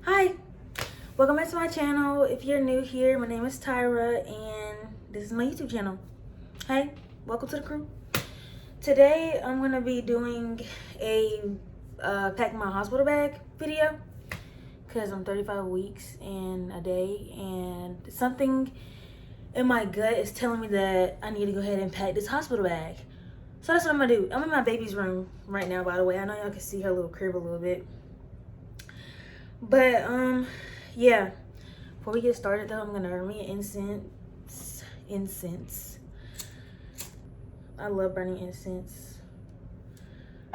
Hi, welcome back to my channel. If you're new here, my name is Tyra and this is my YouTube channel. Hey, welcome to the crew. Today I'm going to be doing a packing my hospital bag video because I'm 35 weeks and a day, and something in my gut is telling me that I need to go ahead and pack this hospital bag. So that's what I'm going to do. I'm in my baby's room right now, by the way. I know y'all can see her little crib a little bit. But yeah, before we get started though, I'm gonna burn me an incense. I love burning incense.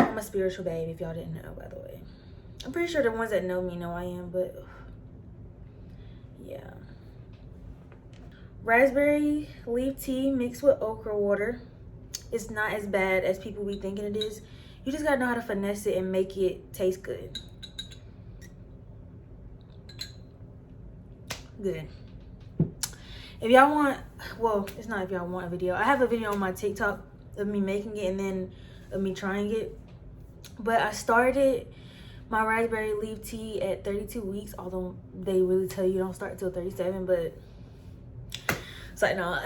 I'm a spiritual babe, if y'all didn't know, by the way. I'm pretty sure the ones that know me know I am, but yeah. Raspberry leaf tea mixed with okra water. It's not as bad as people be thinking it is. You just gotta know how to finesse it and make it taste good. Good. If y'all want, well, it's not if y'all want a video. I have a video on my TikTok of me making it and then of me trying it. But I started my raspberry leaf tea at 32 weeks, although they really tell you don't start until 37, but it's like, no.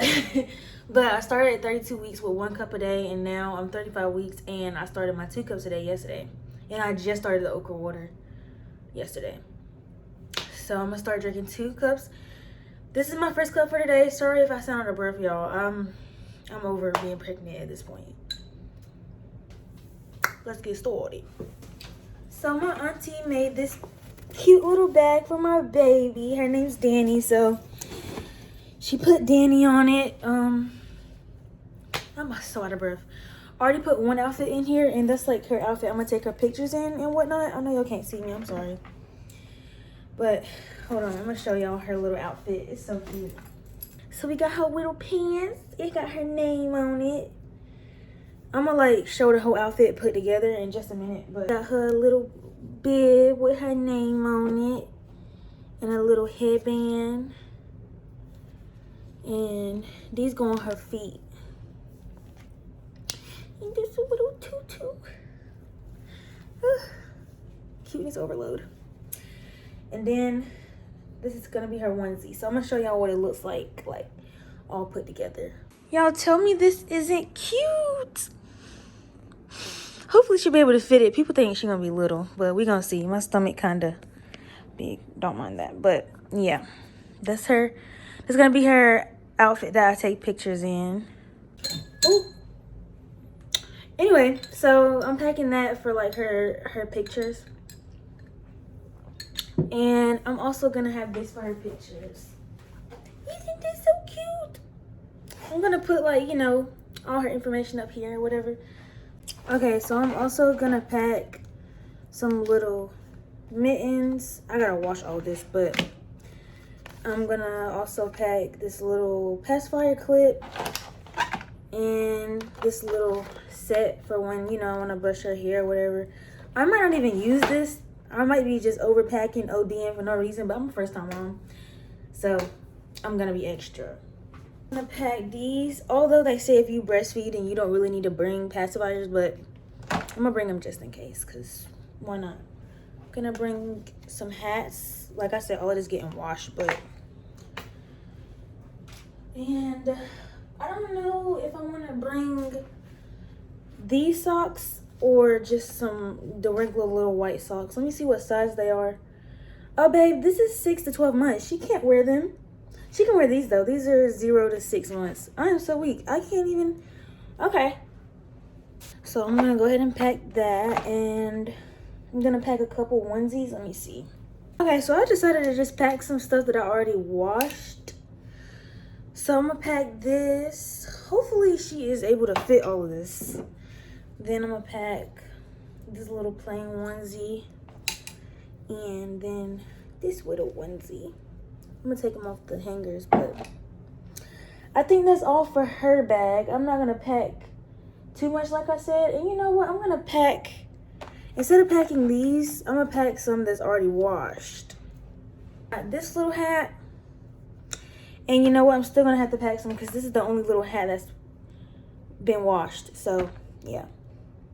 But I started at 32 weeks with 1 cup a day, and now I'm 35 weeks and I started my 2 cups a day yesterday. And I just started the okra water yesterday. So I'm gonna start drinking 2 cups. This is my first cup for today. Sorry if I sound out of breath, y'all. I'm over being pregnant at this point. Let's get started. So my auntie made this cute little bag for my baby. Her name's Danny, so she put Danny on it. I'm so out of breath. I already put one outfit in here, and that's like her outfit I'm gonna take her pictures in and whatnot. I know y'all can't see me, I'm sorry. But hold on, I'm gonna show y'all her little outfit. It's so cute. So we got her little pants. It got her name on it. I'm gonna like show the whole outfit put together in just a minute. But got her little bib with her name on it. And a little headband. And these go on her feet. And there's a little tutu. Cuteness overload. And then this is gonna be her onesie. So I'm gonna show y'all what it looks like all put together. Y'all tell me this isn't cute. Hopefully she'll be able to fit it. People think she's gonna be little, but we gonna see. My stomach kinda big. Don't mind that. But yeah, that's her. That's gonna be her outfit that I take pictures in. Ooh. Anyway, so I'm packing that for like her pictures. And I'm also gonna have this for her pictures. Isn't this so cute? I'm gonna put like, you know, all her information up here or whatever. Okay, so I'm also gonna pack some little mittens. I gotta wash all this, but I'm gonna also pack this little pacifier clip and this little set for when, you know, I wanna brush her hair or whatever. I might not even use this. I might be just overpacking, ODing for no reason, but I'm a first time mom, so I'm gonna be extra. I'm gonna pack these, although they say if you breastfeed and you don't really need to bring pacifiers, but I'm gonna bring them just in case, because why not? I'm gonna bring some hats. Like I said, all of this getting washed, but... And I don't know if I wanna bring these socks or just the regular little white socks. Let me see what size they are. Oh, babe, this is 6 to 12 months. She can't wear them. She can wear these, though. These are 0 to 6 months. I am so weak. I can't even... Okay. So I'm going to go ahead and pack that. And I'm going to pack a couple onesies. Let me see. Okay, so I decided to just pack some stuff that I already washed. So I'm going to pack this. Hopefully she is able to fit all of this. Then I'm gonna pack this little plain onesie and then this little onesie. I'm gonna take them off the hangers, but I think that's all for her bag. I'm not gonna pack too much, like I said. And you know what? I'm gonna pack, instead of packing these, I'm gonna pack some that's already washed. Got this little hat. And you know what? I'm still gonna have to pack some because this is the only little hat that's been washed. So, yeah.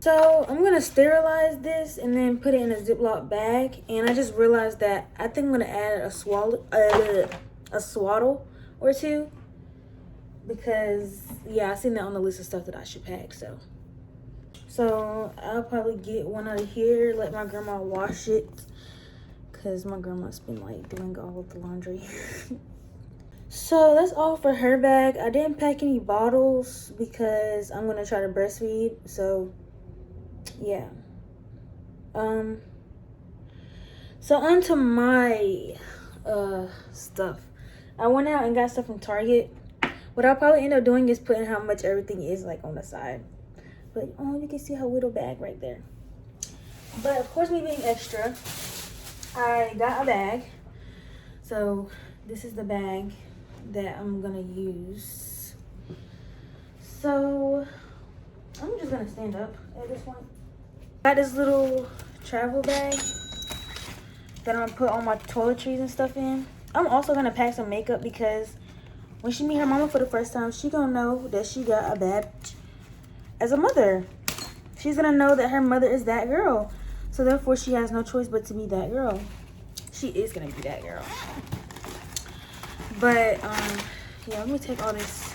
So I'm gonna sterilize this and then put it in a Ziploc bag. And I just realized that I think I'm gonna add a swaddle or two, because yeah, I seen that on the list of stuff that I should pack. So I'll probably get one out of here, let my grandma wash it, because my grandma's been like doing all of the laundry. So that's all for her bag. I didn't pack any bottles because I'm gonna try to breastfeed. So yeah. So onto my stuff. I went out and got stuff from Target. What I'll probably end up doing is putting how much everything is like on the side. But oh, you can see her little bag right there. But of course, me being extra, I got a bag. So this is the bag that I'm gonna use. So I'm just gonna stand up at this point. Got this little travel bag that I'm gonna put all my toiletries and stuff in. I'm also gonna pack some makeup because when she meet her mama for the first time, she gonna know that she got a badge as a mother. She's gonna know that her mother is that girl. So therefore she has no choice but to be that girl. She is gonna be that girl. But yeah, let me take all this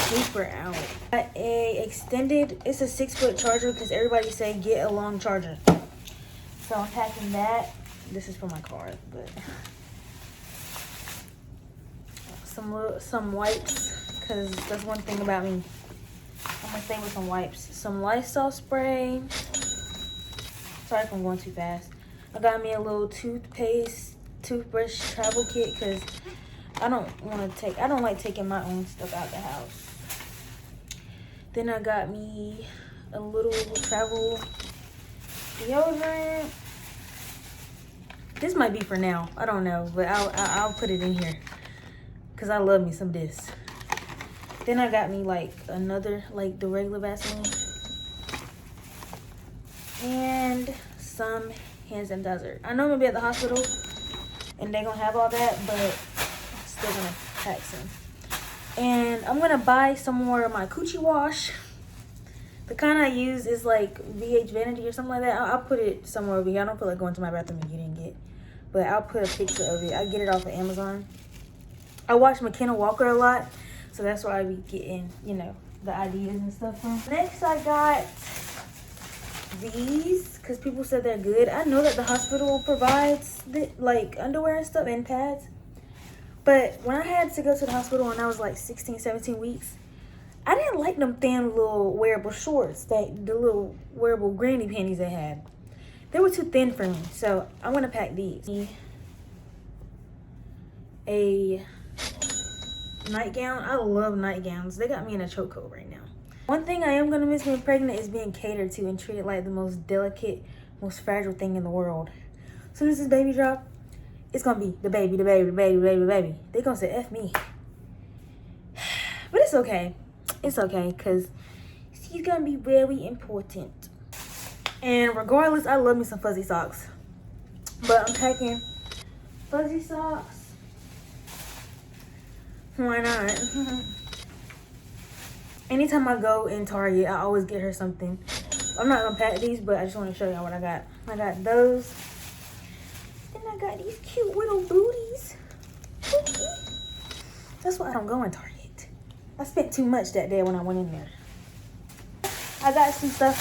paper out. Got a extended, it's a 6-foot charger because everybody say get a long charger. So I'm packing that. This is for my car, but some wipes, because that's one thing about me. I'm gonna stay with some wipes. Some Lysol spray. Sorry if I'm going too fast. I got me a little toothbrush travel kit because I don't like taking my own stuff out the house. Then I got me a little travel deodorant. This might be for now. I don't know, but I'll put it in here because I love me some of this. Then I got me like another, like the regular Vaseline, and some hand sanitizer. I know I'm gonna be at the hospital and they're gonna have all that, but I'm still gonna pack some. And I'm gonna buy some more of my coochie wash. The kind I use is like VH Vanity or something like that. I'll put it somewhere over here. I don't feel like going to my bathroom and getting it, but I'll put a picture of it. I get it off of Amazon. I watch McKenna Walker a lot, so that's where I be getting, you know, the ideas and stuff from. Next, I got these because people said they're good. I know that the hospital provides like underwear and stuff and pads, but when I had to go to the hospital when I was like 16, 17 weeks, I didn't like them thin little wearable shorts, the little wearable granny panties they had. They were too thin for me, so I'm gonna pack these. A nightgown. I love nightgowns. They got me in a chokehold right now. One thing I am gonna miss being pregnant is being catered to and treated like the most delicate, most fragile thing in the world. As soon as this baby drop, it's gonna be the baby, the baby, the baby, the baby, the baby. They gonna say F me. But it's okay. It's okay, because she's gonna be very important. And regardless, I love me some fuzzy socks. But I'm packing fuzzy socks. Why not? Anytime I go in Target, I always get her something. I'm not gonna pack these, but I just want to show y'all what I got. I got those. And I got these cute little booties. That's why I don't go in Target. I spent too much that day when I went in there. I got some stuff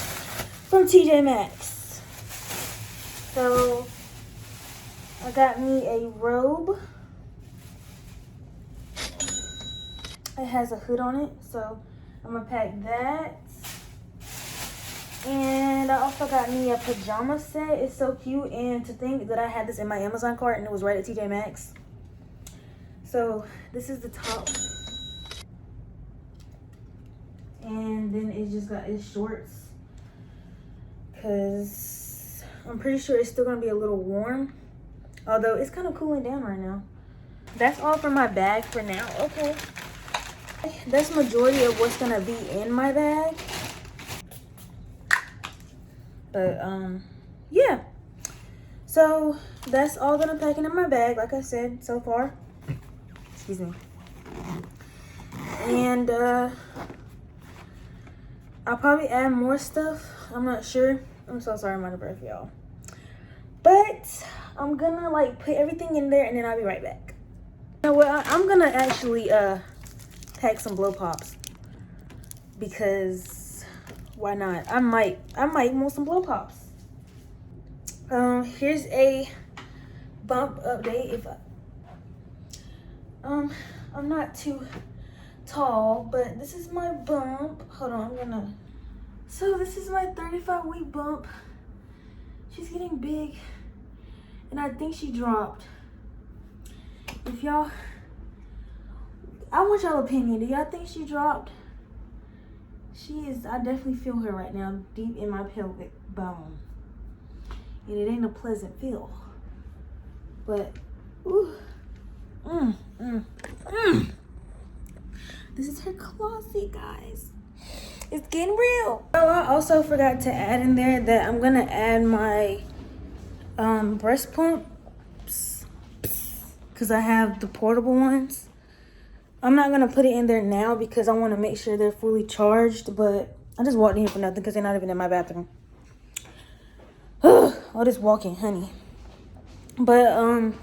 from TJ Maxx. So I got me a robe. It has a hood on it, so I'm gonna pack that. And I also got me a pajama set. It's so cute, and to think that I had this in my Amazon cart and it was right at TJ Maxx. So this is the top. And then it's just got its shorts, because I'm pretty sure it's still gonna be a little warm, although it's kind of cooling down right now. That's all for my bag for now. Okay, that's majority of what's gonna be in my bag. But yeah, so that's all that I'm packing in my bag, like I said so far. Excuse me. And I'll probably add more stuff. I'm not sure. I'm so sorry I'm out of breath, y'all. But I'm gonna like put everything in there and then I'll be right back. You know what? I'm gonna actually pack some blow pops because why not? I might want some blow pops. Here's a bump update. If I'm not too tall, but this is my bump. Hold on, so this is my 35-week bump. She's getting big, and I think she dropped. If y'all, I want y'all opinion. Do y'all think she dropped? She is. I definitely feel her right now, deep in my pelvic bone, and it ain't a pleasant feel. But, ooh, this is her closet, guys. It's getting real. Oh, I also forgot to add in there that I'm gonna add my breast pumps because I have the portable ones. I'm not gonna put it in there now because I want to make sure they're fully charged, but I just walked in here for nothing because they're not even in my bathroom. All this walking, honey. But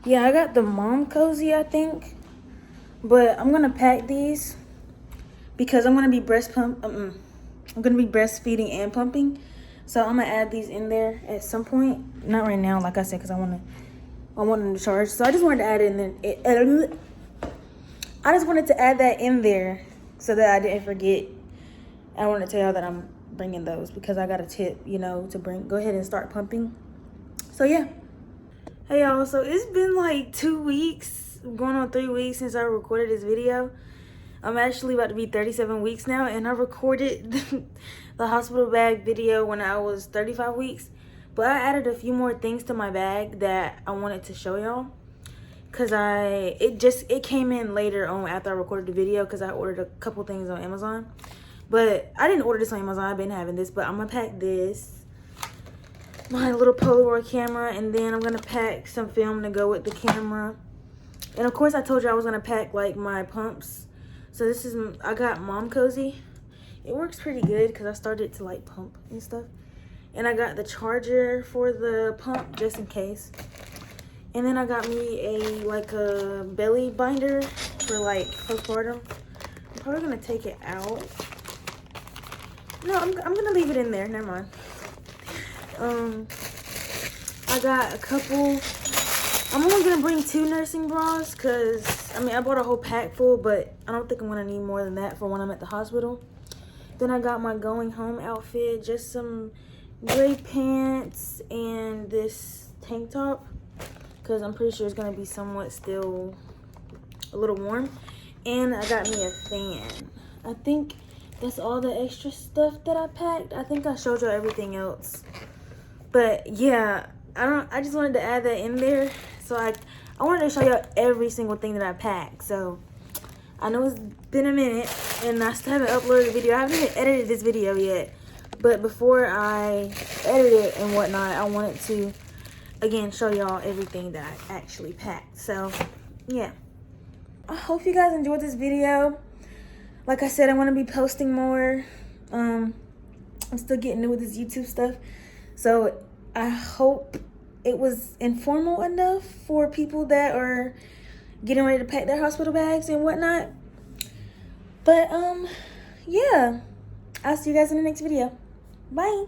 yeah, I got the mom cozy, I think, but I'm gonna pack these because I'm gonna be I'm gonna be breastfeeding and pumping, so I'm gonna add these in there at some point. Not right now, like I said, because I want them to charge. So I just wanted to add it in there. I just wanted to add that in there so that I didn't forget. I want to tell y'all that I'm bringing those because I got a tip, you know, to go ahead and start pumping. So yeah. Hey y'all, so it's been like 2 weeks, going on 3 weeks since I recorded this video. I'm actually about to be 37 weeks now, and I recorded the hospital bag video when I was 35 weeks. But I added a few more things to my bag that I wanted to show y'all. Cause it came in later on after I recorded the video because I ordered a couple things on Amazon. But I didn't order this on Amazon, I've been having this, but I'm gonna pack this. My little Polaroid camera, and then I'm gonna pack some film to go with the camera. And of course I told you I was gonna pack like my pumps. So this is, I got Mom Cozy. It works pretty good because I started to like pump and stuff. And I got the charger for the pump just in case. And then I got me a belly binder for like postpartum. I'm probably gonna take it out. No, I'm gonna leave it in there, never mind. I got a couple. I'm only gonna bring 2 nursing bras because I mean I bought a whole pack full, but I don't think I'm gonna need more than that for when I'm at the hospital. Then I got my going home outfit, just some gray pants and this tank top because I'm pretty sure it's gonna be somewhat still a little warm. And I got me a fan. I think that's all the extra stuff that I packed. I think I showed you everything else. But yeah, I just wanted to add that in there. So I wanted to show y'all every single thing that I packed. So I know it's been a minute and I still haven't uploaded a video. I haven't even edited this video yet. But before I edit it and whatnot, I wanted to again show y'all everything that I actually packed. So yeah, I hope you guys enjoyed this video. Like I said, I want to be posting more. I'm still getting new with this YouTube stuff, so I hope it was informal enough for people that are getting ready to pack their hospital bags and whatnot. But yeah, I'll see you guys in the next video. Bye.